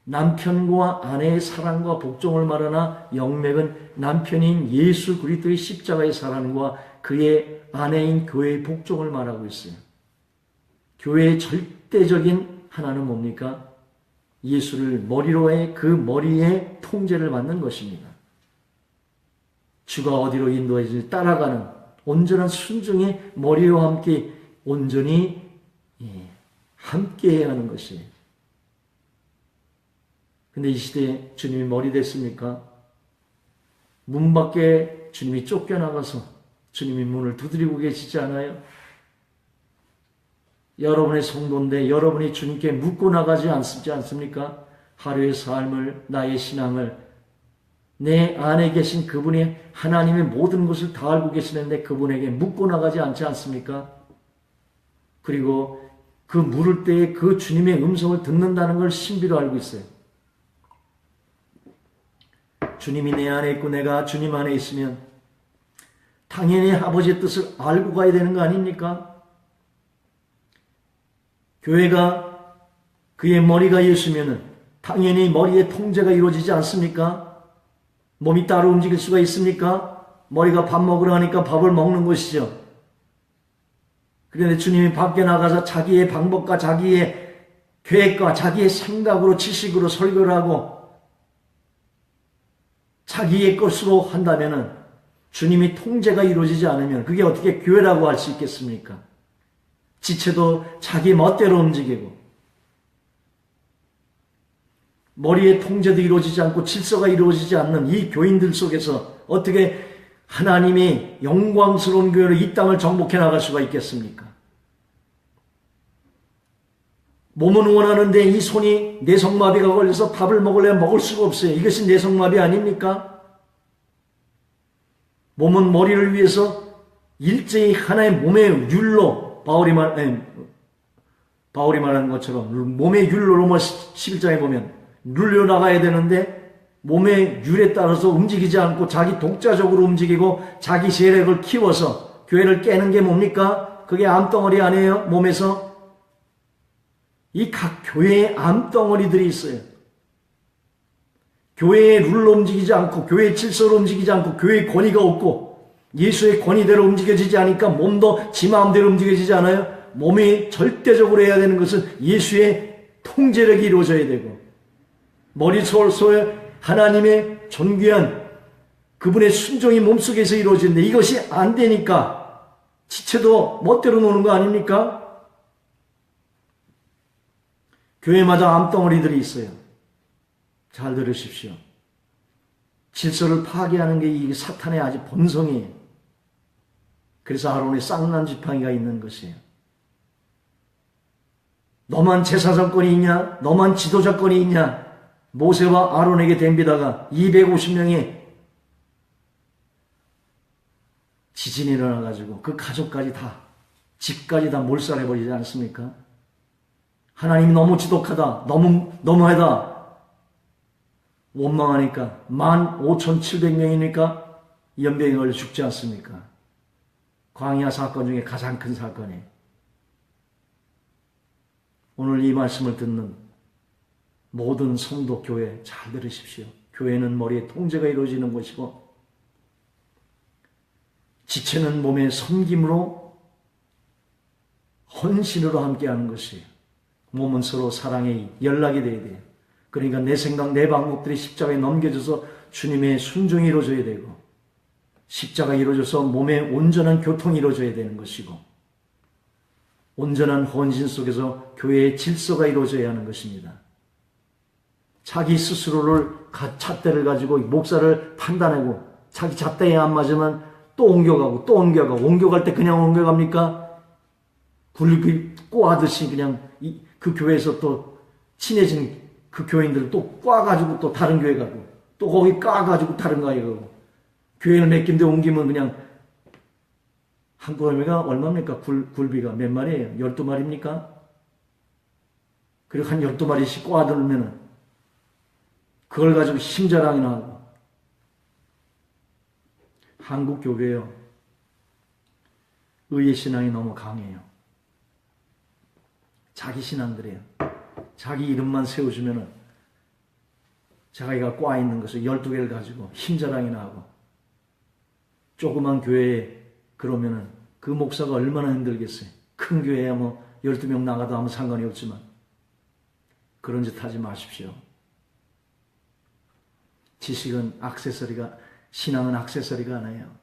남편과 아내의 사랑과 복종을 말하나 영맥은 남편인 예수 그리스도의 십자가의 사랑과 그의 아내인 교회의 복종을 말하고 있어요. 교회의 절대적인 하나는 뭡니까? 예수를 머리로 해 그 머리의 통제를 받는 것입니다. 주가 어디로 인도해질지 따라가는 온전한 순종의 머리와 함께 온전히 함께해야 하는 것이에요. 근데 이 시대에 주님이 머리 됐습니까? 문 밖에 주님이 쫓겨나가서 주님이 문을 두드리고 계시지 않아요? 여러분의 성도인데 여러분이 주님께 묻고 나가지 않습니까? 하루의 삶을, 나의 신앙을 내 안에 계신 그분이 하나님의 모든 것을 다 알고 계시는데 그분에게 묻고 나가지 않지 않습니까? 그리고 그 물을 때에 그 주님의 음성을 듣는다는 걸 신비로 알고 있어요. 주님이 내 안에 있고 내가 주님 안에 있으면 당연히 아버지의 뜻을 알고 가야 되는 거 아닙니까? 교회가 그의 머리가 예수면은 당연히 머리의 통제가 이루어지지 않습니까? 몸이 따로 움직일 수가 있습니까? 머리가 밥 먹으러 하니까 밥을 먹는 것이죠. 그런데 주님이 밖에 나가서 자기의 방법과 자기의 계획과 자기의 생각으로 지식으로 설교를 하고 자기의 것으로 한다면은 주님이 통제가 이루어지지 않으면 그게 어떻게 교회라고 할 수 있겠습니까? 지체도 자기 멋대로 움직이고 머리의 통제도 이루어지지 않고 질서가 이루어지지 않는 이 교인들 속에서 어떻게 하나님이 영광스러운 교회로 이 땅을 정복해 나갈 수가 있겠습니까? 몸은 원하는데 이 손이 내성마비가 걸려서 밥을 먹으려 먹을 수가 없어요. 이것이 내성마비 아닙니까? 몸은 머리를 위해서 일제히 하나의 몸의 율로 바울이 말하는 것처럼 몸의 율로 로마 11장에 보면 눌려 나가야 되는데 몸의 율에 따라서 움직이지 않고 자기 독자적으로 움직이고 자기 세력을 키워서 교회를 깨는 게 뭡니까? 그게 암덩어리 아니에요? 몸에서? 이 각 교회에 암덩어리들이 있어요. 교회의 룰로 움직이지 않고 교회의 질서로 움직이지 않고 교회의 권위가 없고 예수의 권위대로 움직여지지 않으니까 몸도 지 마음대로 움직여지지 않아요. 몸이 절대적으로 해야 되는 것은 예수의 통제력이 이루어져야 되고 머리솔소에 하나님의 존귀한 그분의 순종이 몸속에서 이루어지는데 이것이 안 되니까 지체도 멋대로 노는 거 아닙니까? 교회마다 암덩어리들이 있어요. 잘 들으십시오. 질서를 파괴하는 게 이 사탄의 아주 본성이에요. 그래서 아론의 쌍난 지팡이가 있는 것이에요. 너만 제사장권이 있냐? 너만 지도자권이 있냐? 모세와 아론에게 덤비다가 250명이 지진이 일어나가지고 그 가족까지 다, 집까지 다 몰살해버리지 않습니까? 하나님이 너무 지독하다, 너무하다, 원망하니까 15,700명이니까 연병에 걸려 죽지 않습니까? 광야 사건 중에 가장 큰 사건이에요. 오늘 이 말씀을 듣는 모든 성도 교회 잘 들으십시오. 교회는 머리에 통제가 이루어지는 것이고 지체는 몸의 섬김으로 헌신으로 함께하는 것이에요. 몸은 서로 사랑의 연락이 돼야 돼요. 그러니까 내 생각, 내 방법들이 십자가에 넘겨져서 주님의 순종이 이루어져야 되고 십자가 이루어져서 몸의 온전한 교통이 이루어져야 되는 것이고 온전한 헌신 속에서 교회의 질서가 이루어져야 하는 것입니다. 자기 스스로를 잣대를 가지고 목사를 판단하고 자기 잣대에 안 맞으면 또 옮겨가고 또 옮겨가고 옮겨갈 때 그냥 옮겨갑니까? 굴비 꼬아듯이 그냥 그 교회에서 또 친해진 그 교인들을 또 꽈가지고 또 다른 교회 가고 또 거기 까가지고 다른 교회 가고 교회를 몇 군데 옮기면 그냥 한 꼬매가 얼마입니까? 굴비가 몇 마리예요? 12마리입니까? 그리고 한 12마리씩 꼬아들면 그걸 가지고 힘자랑이나 하고 한국 교회요. 의의 신앙이 너무 강해요. 자기 신앙들이에요. 자기 이름만 세워주면은 자기가 꽈 있는 것을 12개를 가지고 힘자랑이나 하고 조그만 교회에 그러면은 그 목사가 얼마나 힘들겠어요. 큰 교회야 뭐 12명 나가도 아무 상관이 없지만 그런 짓 하지 마십시오. 지식은 액세서리가, 신앙은 액세서리가 아니에요.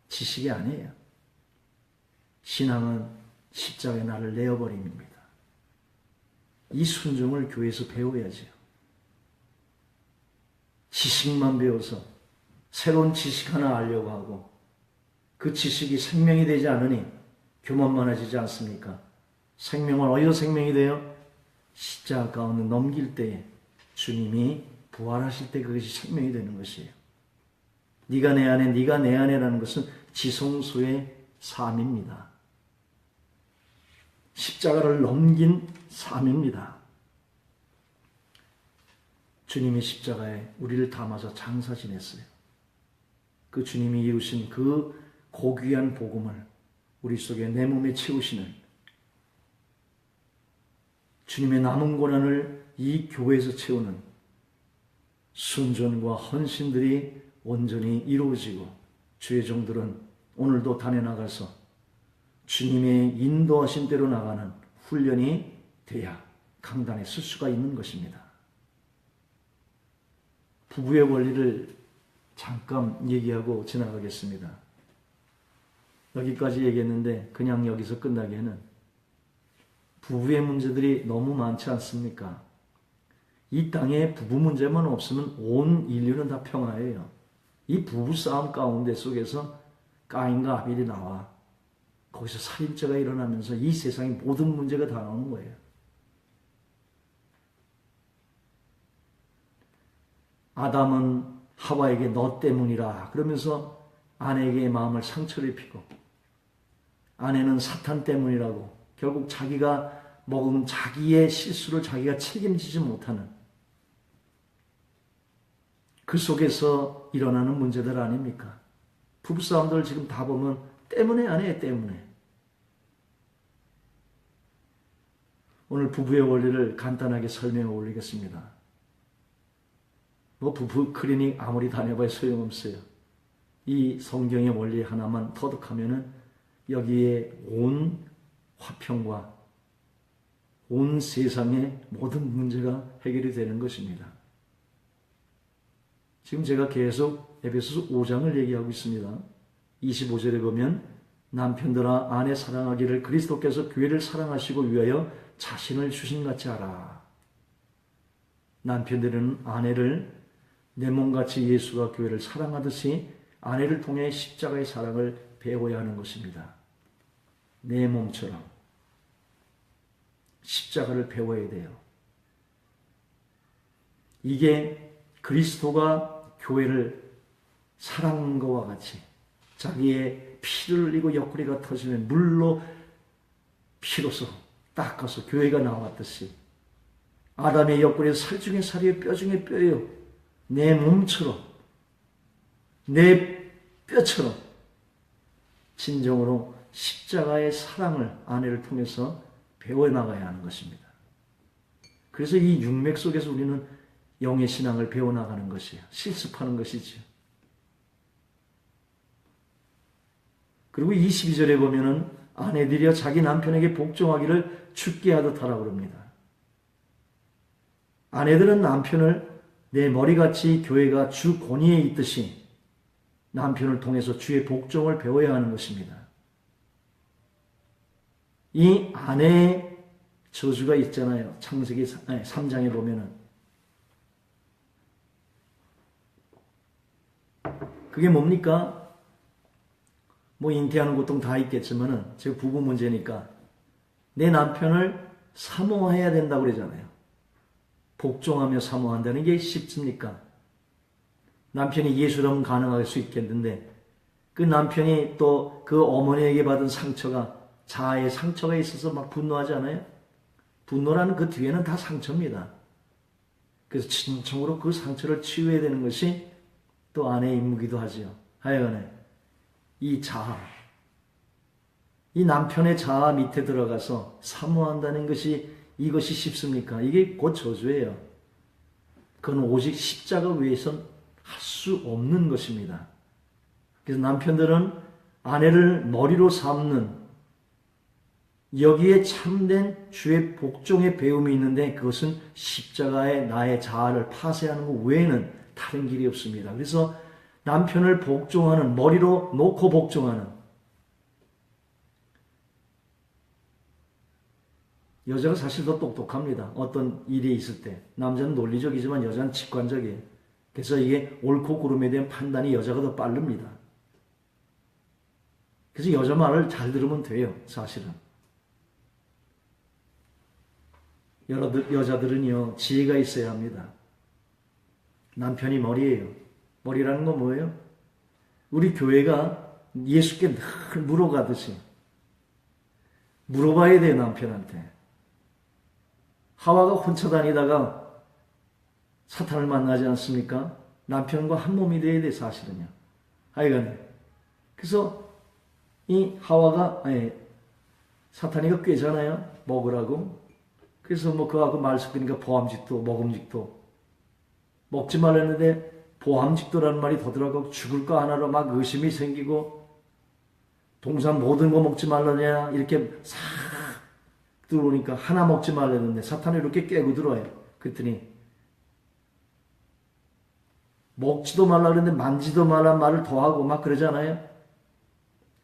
지식이 아니에요. 신앙은 십자가에 나를 내어버립니다. 이 순종을 교회에서 배워야죠. 지식만 배워서 새로운 지식 하나 알려고 하고 그 지식이 생명이 되지 않으니 교만만해지지 않습니까? 생명은 어디서 생명이 돼요? 십자가 가운데 넘길 때에 주님이 부활하실 때 그것이 생명이 되는 것이에요. 네가 내 안에, 네가 내 안에라는 것은 지성소의 삶입니다. 십자가를 넘긴 삶입니다. 주님이 십자가에 우리를 담아서 장사 지냈어요. 그 주님이 이루신 그 고귀한 복음을 우리 속에 내 몸에 채우시는 주님의 남은 고난을 이 교회에서 채우는 순전과 헌신들이 온전히 이루어지고 주의 종들은 오늘도 단에 나가서 주님의 인도하신 대로 나가는 훈련이 돼야 강단에 설 수가 있는 것입니다. 부부의 원리를 잠깐 얘기하고 지나가겠습니다. 여기까지 얘기했는데 그냥 여기서 끝나기에는 부부의 문제들이 너무 많지 않습니까? 이 땅에 부부 문제만 없으면 온 인류는 다 평화예요. 이 부부싸움 가운데 속에서 까인과 아벨이 나와 거기서 살인죄가 일어나면서 이 세상의 모든 문제가 다 나오는 거예요. 아담은 하와에게 너 때문이라 그러면서 아내에게 마음을 상처를 입히고, 아내는 사탄 때문이라고 결국 자기가 먹은 자기의 실수를 자기가 책임지지 못하는 그 속에서 일어나는 문제들 아닙니까? 부부싸움들 지금 다 보면 때문에 아니에요, 때문에. 오늘 부부의 원리를 간단하게 설명해 올리겠습니다. 부부 클리닉 아무리 다녀봐야 소용없어요. 이 성경의 원리 하나만 터득하면은 여기에 온 화평과 온 세상의 모든 문제가 해결이 되는 것입니다. 지금 제가 계속 에베소서 5장을 얘기하고 있습니다. 25절에 보면 남편들아 아내 사랑하기를 그리스도께서 교회를 사랑하시고 위하여 자신을 주신같이 하라. 남편들은 아내를 내 몸같이 예수가 교회를 사랑하듯이 아내를 통해 십자가의 사랑을 배워야 하는 것입니다. 내 몸처럼 십자가를 배워야 돼요. 이게 그리스도가 교회를 사랑한 것과 같이 자기의 피를 흘리고 옆구리가 터지면 물로 피로서 닦아서 교회가 나왔듯이 아담의 옆구리에서 살 중에 살이요 뼈 중에 뼈요 내 몸처럼 내 뼈처럼 진정으로 십자가의 사랑을 아내를 통해서 배워나가야 하는 것입니다. 그래서 이 육맥 속에서 우리는 영의 신앙을 배워나가는 것이에요. 실습하는 것이죠. 그리고 22절에 보면은 아내들이여 자기 남편에게 복종하기를 죽게 하듯 하라고 합니다. 아내들은 남편을 내 머리같이 교회가 주 권위에 있듯이 남편을 통해서 주의 복종을 배워야 하는 것입니다. 이 아내의 저주가 있잖아요. 창세기 3장에 보면은. 그게 뭡니까? 뭐 잉태하는 고통 다 있겠지만은 제 부부 문제니까 내 남편을 사모해야 된다고 그러잖아요. 복종하며 사모한다는 게 쉽습니까? 남편이 예수라면 가능할 수 있겠는데 그 남편이 또 그 어머니에게 받은 상처가 자아의 상처가 있어서 막 분노하지 않아요? 분노라는 그 뒤에는 다 상처입니다. 그래서 진정으로 그 상처를 치유해야 되는 것이 또 아내의 임무기도 하지요. 하여간에 이 자아, 이 남편의 자아 밑에 들어가서 사모한다는 것이 이것이 쉽습니까? 이게 곧 저주예요. 그건 오직 십자가 위에선 할 수 없는 것입니다. 그래서 남편들은 아내를 머리로 삼는 여기에 참된 주의 복종의 배움이 있는데 그것은 십자가에 나의 자아를 파쇄하는 것 외에는 다른 길이 없습니다. 그래서 남편을 복종하는, 머리로 놓고 복종하는 여자가 사실 더 똑똑합니다. 어떤 일이 있을 때. 남자는 논리적이지만 여자는 직관적이에요. 그래서 이게 옳고 그름에 대한 판단이 여자가 더 빠릅니다. 그래서 여자 말을 잘 들으면 돼요. 사실은. 여자들은요, 지혜가 있어야 합니다. 남편이 머리예요. 머리라는 건 뭐예요? 우리 교회가 예수께 늘 물어가듯이 물어봐야 돼요, 남편한테. 하와가 혼자 다니다가 사탄을 만나지 않습니까? 남편과 한 몸이 돼야 돼, 사실은요. 하여간. 그래서 이 하와가, 사탄이가 꾀잖아요. 먹으라고. 그래서 뭐 그하고 말 섞으니까 보암직도 먹음직도 먹지 말랬는데 보암직도라는 말이 더더라고 죽을까 하나로 막 의심이 생기고 동산 모든 거 먹지 말라냐 이렇게 싹 들어오니까 하나 먹지 말랬는데 사탄이 이렇게 깨고 들어와요. 그랬더니 먹지도 말라 그랬는데 만지도 말란 말을 더하고 막 그러잖아요.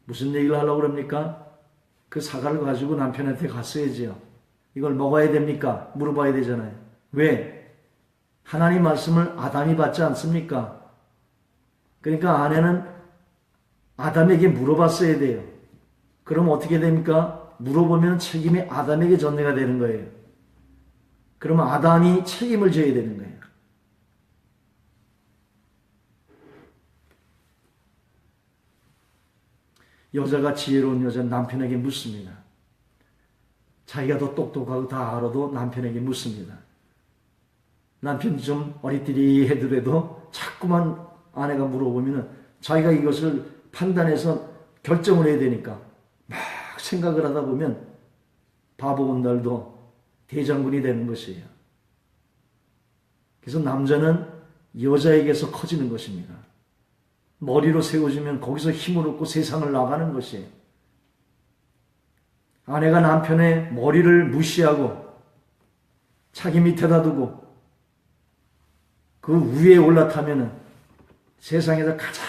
무슨 얘기를 하려고 그럽니까? 그 사과를 가지고 남편한테 갔어야지요. 이걸 먹어야 됩니까? 물어봐야 되잖아요. 왜? 하나님 말씀을 아담이 받지 않습니까? 그러니까 아내는 아담에게 물어봤어야 돼요. 그럼 어떻게 됩니까? 물어보면 책임이 아담에게 전가가 되는 거예요. 그러면 아담이 책임을 져야 되는 거예요. 여자가 지혜로운 여자는 남편에게 묻습니다. 자기가 더 똑똑하고 다 알아도 남편에게 묻습니다. 남편이 좀 어리띠리하더라도 자꾸만 아내가 물어보면 자기가 이것을 판단해서 결정을 해야 되니까 막 생각을 하다 보면 바보 온달도 대장군이 되는 것이에요. 그래서 남자는 여자에게서 커지는 것입니다. 머리로 세워주면 거기서 힘을 얻고 세상을 나가는 것이에요. 아내가 남편의 머리를 무시하고 자기 밑에다 두고 그 위에 올라타면은 세상에서 가장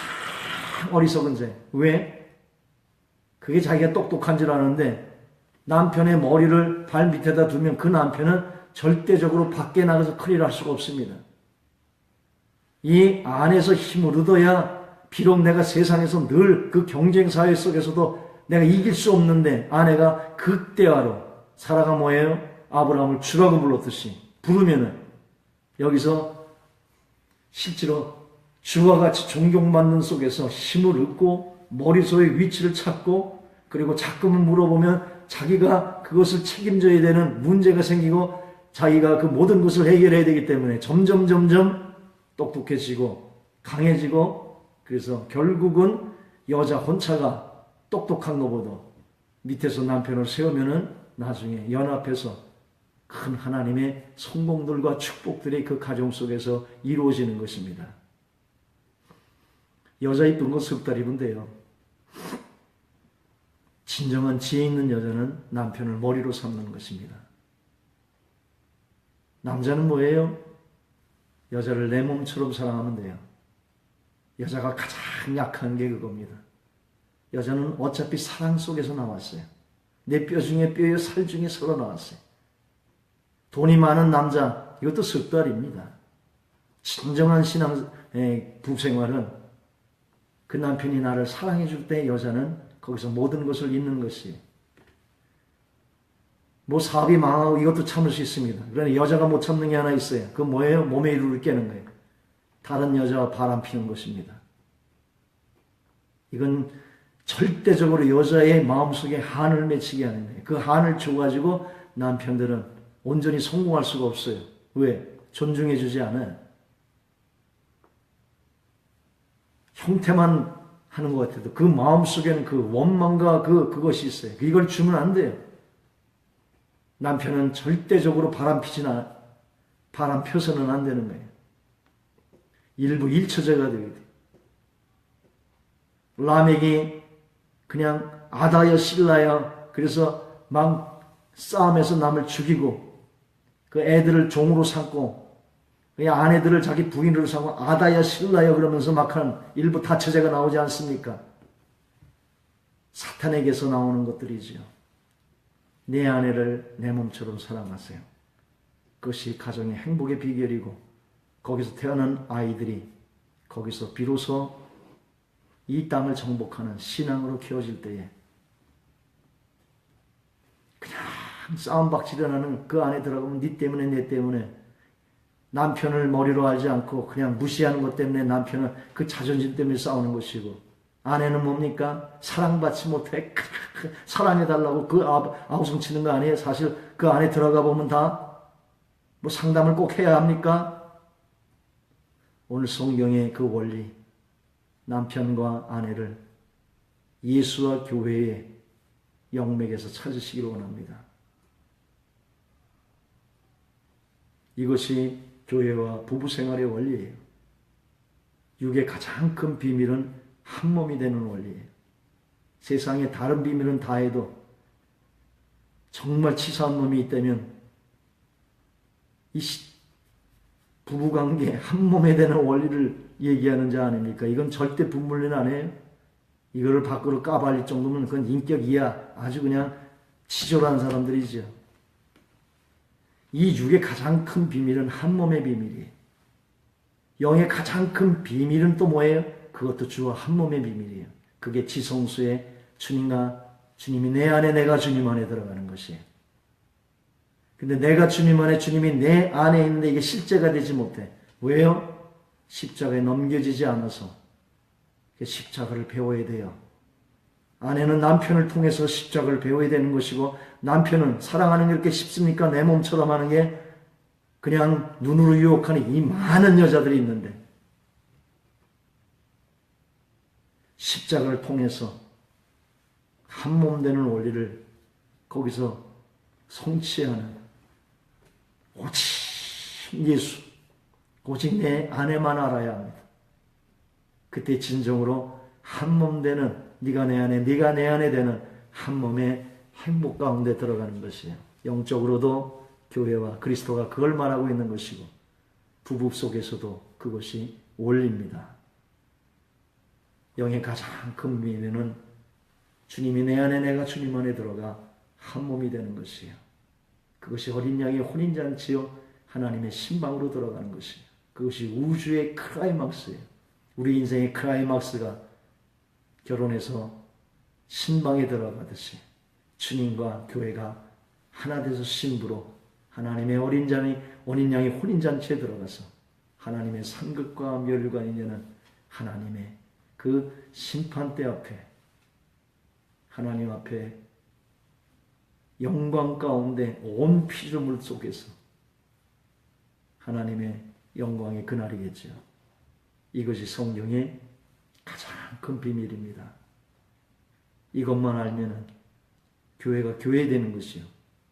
어리석은 자. 왜? 그게 자기가 똑똑한 줄 아는데 남편의 머리를 발 밑에다 두면 그 남편은 절대적으로 밖에 나가서 큰일을 할 수가 없습니다. 이 안에서 힘을 얻어야 비록 내가 세상에서 늘 그 경쟁사회 속에서도 내가 이길 수 없는데 아내가 극대화로 사라가 뭐예요? 아브라함을 주라고 불렀듯이 부르면은 여기서 실제로 주와 같이 존경받는 속에서 힘을 얻고 머릿속의 위치를 찾고 그리고 자꾸만 물어보면 자기가 그것을 책임져야 되는 문제가 생기고 자기가 그 모든 것을 해결해야 되기 때문에 점점 똑똑해지고 강해지고 그래서 결국은 여자 혼자가 똑똑한 것보다 밑에서 남편을 세우면은 나중에 연합해서 큰 하나님의 성공들과 축복들이 그 가정 속에서 이루어지는 것입니다. 여자 이쁜 거 석 달 입으면 돼요. 진정한 지혜 있는 여자는 남편을 머리로 삼는 것입니다. 남자는 뭐예요? 여자를 내 몸처럼 사랑하면 돼요. 여자가 가장 약한 게 그겁니다. 여자는 어차피 사랑 속에서 나왔어요. 내 뼈 중에 뼈요 살 중에 서로 나왔어요. 돈이 많은 남자 이것도 석 달입니다. 진정한 신앙 부생활은 그 남편이 나를 사랑해 줄 때 여자는 거기서 모든 것을 잊는 것이에요. 뭐 사업이 망하고 이것도 참을 수 있습니다. 그러나 여자가 못 참는 게 하나 있어요. 그건 뭐예요? 몸의 이루를 깨는 거예요. 다른 여자와 바람 피는 것입니다. 이건 절대적으로 여자의 마음속에 한을 맺히게 하는 거예요. 그 한을 줘가지고 남편들은 온전히 성공할 수가 없어요. 왜? 존중해 주지 않아요. 형태만 하는 것 같아도 그 마음속에는 그 원망과 그것이 있어요. 이걸 주면 안 돼요. 남편은 절대적으로 바람 펴서는 안 되는 거예요. 일부 일처제가 되게 돼요. 라멕이 그냥 아다야 실라야 그래서 막 싸움에서 남을 죽이고 그 애들을 종으로 삼고 그 아내들을 자기 부인으로 삼고 아다야 실라야 그러면서 막 한 일부 다처제가 나오지 않습니까? 사탄에게서 나오는 것들이지요. 내 아내를 내 몸처럼 사랑하세요. 그것이 가정의 행복의 비결이고 거기서 태어난 아이들이 거기서 비로소 이 땅을 정복하는 신앙으로 키워질 때에 그냥 싸움박질 일어나는 그 안에 들어가면 네 때문에 내 때문에 남편을 머리로 하지 않고 그냥 무시하는 것 때문에 남편은 그 자존심 때문에 싸우는 것이고 아내는 뭡니까? 사랑받지 못해 사랑해달라고 그 아우성치는 거 아니에요? 사실 그 안에 들어가 보면 다 뭐 상담을 꼭 해야 합니까? 오늘 성경의 그 원리 남편과 아내를 예수와 교회의 영맥에서 찾으시기를 원합니다. 이것이 교회와 부부 생활의 원리예요. 육의 가장 큰 비밀은 한 몸이 되는 원리예요. 세상에 다른 비밀은 다 해도 정말 치사한 놈이 있다면 이 부부관계 한 몸에 되는 원리를 얘기하는 자 아닙니까? 이건 절대 분물린 안 해요. 이거를 밖으로 까발릴 정도면 그건 인격 이하 아주 그냥 치졸한 사람들이죠. 이 육의 가장 큰 비밀은 한 몸의 비밀이에요. 영의 가장 큰 비밀은 또 뭐예요? 그것도 주와 한 몸의 비밀이에요. 그게 지성소에 주님이 내 안에 내가 주님 안에 들어가는 것이에요. 근데 내가 주님 안에 주님이 내 안에 있는데 이게 실제가 되지 못해. 왜요? 십자가에 넘겨지지 않아서. 십자가를 배워야 돼요. 아내는 남편을 통해서 십자가를 배워야 되는 것이고, 남편은 사랑하는 게 그렇게 쉽습니까? 내 몸처럼 하는 게 그냥 눈으로 유혹하는 이 많은 여자들이 있는데, 십자가를 통해서 한 몸 되는 원리를 거기서 성취하는, 오직 예수, 오직 내 안에만 알아야 합니다. 그때 진정으로 한 몸 되는, 네가 내 안에, 네가 내 안에 되는 한 몸의 행복 가운데 들어가는 것이에요. 영적으로도 교회와 그리스도가 그걸 말하고 있는 것이고, 부부 속에서도 그것이 원리입니다. 영의 가장 큰 비밀은 주님이 내 안에, 내가 주님 안에 들어가 한 몸이 되는 것이에요. 그것이 어린 양의 혼인잔치요, 하나님의 신방으로 들어가는 것이에요. 그것이 우주의 클라이막스예요. 우리 인생의 클라이막스가 결혼해서 신방에 들어가듯이 주님과 교회가 하나 돼서 신부로 하나님의 어린 양의 혼인잔치에 들어가서 하나님의 상급과 멸관이 되는 하나님의 그 심판대 앞에, 하나님 앞에 영광 가운데 온 피조물 속에서 하나님의 영광의 그날이겠죠. 이것이 성경의 가장 큰 비밀입니다. 이것만 알면은 교회가 교회 되는 것이요,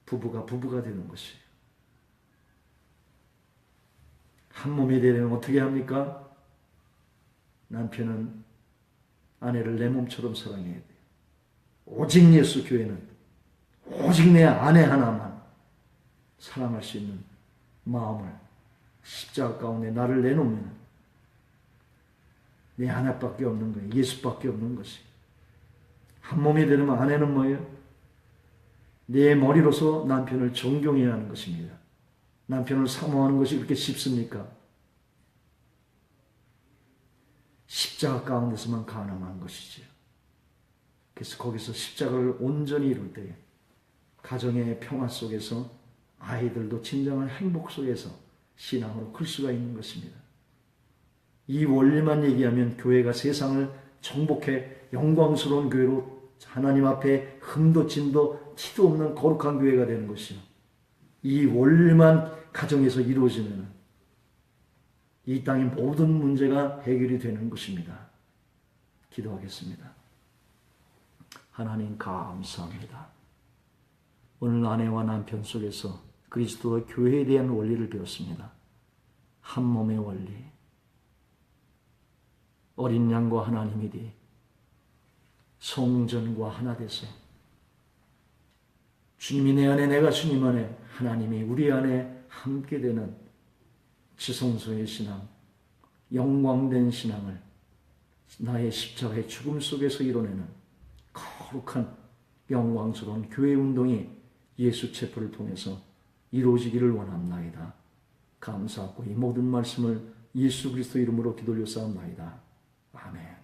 부부가 부부가 되는 것이에요. 한 몸이 되려면 어떻게 합니까? 남편은 아내를 내 몸처럼 사랑해야 돼요. 오직 예수 교회는 오직 내 아내 하나만 사랑할 수 있는 마음을 십자가 가운데 나를 내놓으면 내 하나밖에 없는 거예요. 예수밖에 없는 것이. 한 몸이 되려면 아내는 뭐예요? 내 머리로서 남편을 존경해야 하는 것입니다. 남편을 사모하는 것이 그렇게 쉽습니까? 십자가 가운데서만 가능한 것이지요. 그래서 거기서 십자가를 온전히 이룰 때 가정의 평화 속에서 아이들도 진정한 행복 속에서 신앙으로 클 수가 있는 것입니다. 이 원리만 얘기하면 교회가 세상을 정복해 영광스러운 교회로 하나님 앞에 흠도 짐도 티도 없는 거룩한 교회가 되는 것이요. 이 원리만 가정에서 이루어지면 이 땅의 모든 문제가 해결이 되는 것입니다. 기도하겠습니다. 하나님 감사합니다. 오늘 아내와 남편 속에서 그리스도와 교회에 대한 원리를 배웠습니다. 한 몸의 원리. 어린 양과 하나님이 성전과 하나 돼서 주님이 내 안에, 내가 주님 안에, 하나님이 우리 안에 함께 되는 지성소의 신앙, 영광된 신앙을 나의 십자가의 죽음 속에서 이뤄내는 거룩한 영광스러운 교회 운동이 예수 체포를 통해서 이루어지기를 원합나이다. 감사하고 이 모든 말씀을 예수 그리스도 이름으로 기도 올려 싸움나이다. 아멘.